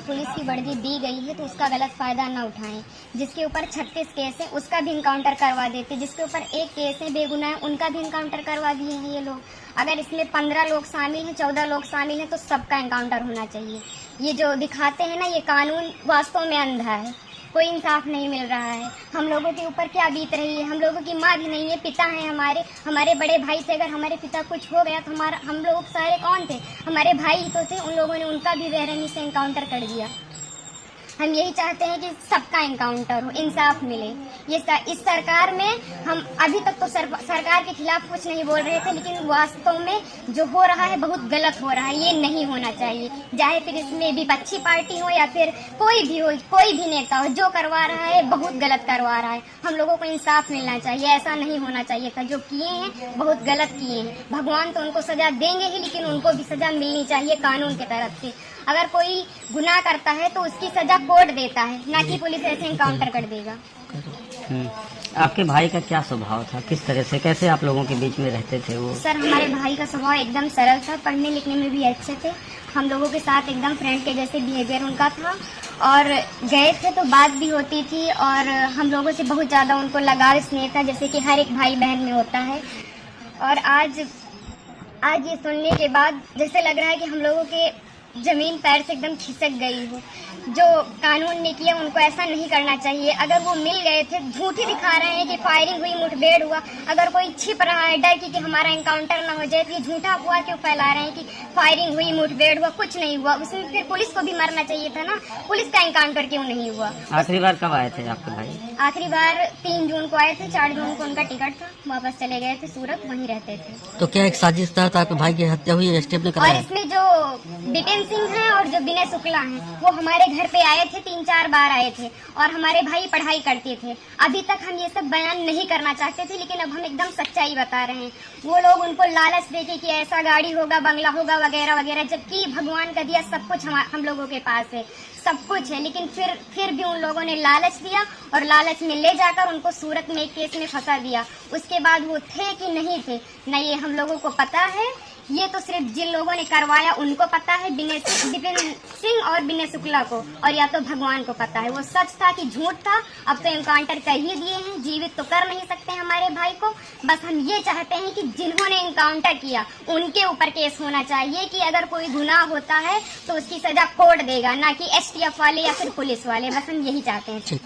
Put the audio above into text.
Police की वर्दी दी गई है तो उसका गलत फायदा न उठाएं। जिसके ऊपर 36 केस है उसका भी इनकाउंटर करवा देते, जिसके ऊपर एक केस है बेगुनाह उनका भी इनकाउंटर करवा दिए हैं ये लोग। अगर इसमें 15 लोग शामिल हैं, 14 लोग शामिल हैं तो सबका इनकाउंटर होना चाहिए। ये जो दिखाते हैं ना, ये कानून वास्तव में अंधा है, कोई इंसाफ नहीं मिल रहा है। हम लोगों के ऊपर क्या बीत रही है, हम लोगों की माँ भी नहीं है, पिता हैं हमारे बड़े भाई थे। अगर हमारे पिता कुछ हो गया तो हम लोग सारे कौन थे, हमारे भाई ही तो थे। उन लोगों ने उनका भी बेरहमी से इनकाउंटर कर दिया। हम यही चाहते हैं कि सबका इनकाउंटर हो, इंसाफ मिले। इस सरकार में हम अभी तक तो सरकार के खिलाफ कुछ नहीं बोल रहे थे, लेकिन वास्तव में जो हो रहा है बहुत गलत हो रहा है। ये नहीं होना चाहिए, चाहे फिर इसमें विपक्षी पार्टी हो या फिर कोई भी हो, कोई भी नेता हो, जो करवा रहा है बहुत गलत करवा रहा है। हम लोगों को इंसाफ मिलना चाहिए, ऐसा नहीं होना चाहिए था। जो किए हैं बहुत गलत किए हैं। भगवान तो उनको सजा देंगे ही, लेकिन उनको भी सजा मिलनी चाहिए कानून की तरफ से। अगर कोई गुनाह करता है तो उसकी सजा कोर्ट देता है, ना कि पुलिस ऐसे इनकाउंटर कर देगा। आपके भाई का क्या स्वभाव था, किस तरह से, कैसे आप लोगों के बीच में रहते थे वो? सर, हमारे भाई का स्वभाव एकदम सरल था, पढ़ने लिखने में भी अच्छे थे। हम लोगों के साथ एकदम फ्रेंड के जैसे बिहेवियर उनका था, और गए थे तो बात भी होती थी, और हम लोगों से बहुत ज़्यादा उनको लगाव स्नेह था, जैसे कि हर एक भाई बहन में होता है। और आज ये सुनने के बाद जैसे लग रहा है कि हम लोगों के जमीन पैर से एकदम खिसक गई हो। जो कानून ने किया उनको ऐसा नहीं करना चाहिए। अगर वो मिल गए थे, झूठी दिखा रहे हैं कि फायरिंग हुई, मुठभेड़ हुआ। अगर कोई छिप रहा है डर की कि हमारा इनकाउंटर ना हो जाए, तो ये झूठा अफवाह क्यों फैला रहे हैं कि फायरिंग हुई, मुठभेड़ हुआ? कुछ नहीं हुआ। उसमें फिर पुलिस को भी मरना चाहिए था ना, पुलिस का इनकाउंटर क्यों नहीं हुआ? आखिरी बार कब आए थे आपके भाई? आखिरी बार 3 जून को आए थे, 4 जून को उनका टिकट था, वापस चले गए थे सूरत, वहीं रहते थे। तो क्या एक साजिश तहत आपके भाई की हत्या हुई, स्टेप ने कराया? और इसमें जो बिपिन सिंह हैं और जो विनय शुक्ला हैं, वो हमारे घर पे आए थे, 3-4 बार आए थे, और हमारे भाई पढ़ाई करते थे। अभी तक हम ये सब बयान नहीं करना चाहते थे, लेकिन अब हम एकदम सच्चाई बता रहे हैं। वो लोग उनको लालच देके कि ऐसा गाड़ी होगा, बंगला होगा, वगैरह वगैरह, जबकि भगवान का दिया सब कुछ हम लोगों के पास है, सब कुछ है। लेकिन फिर भी उन लोगों ने लालच दिया, और लालच में ले जाकर उनको सूरत में एक केस में फंसा दिया। उसके बाद वो थे कि नहीं थे न, ये हम लोगों को पता है। ये तो सिर्फ जिन लोगों ने करवाया उनको पता है, विपिन सिंह और विनय शुक्ला को, और या तो भगवान को पता है वो सच था कि झूठ था। अब तो इनकाउंटर कर ही दिए हैं, जीवित तो कर नहीं सकते हमारे भाई को। बस हम ये चाहते हैं कि जिन्होंने इनकाउंटर किया उनके ऊपर केस होना चाहिए, कि अगर कोई गुनाह होता है तो उसकी सजा कोर्ट देगा, ना कि STF वाले या फिर पुलिस वाले। बस हम यही चाहते हैं।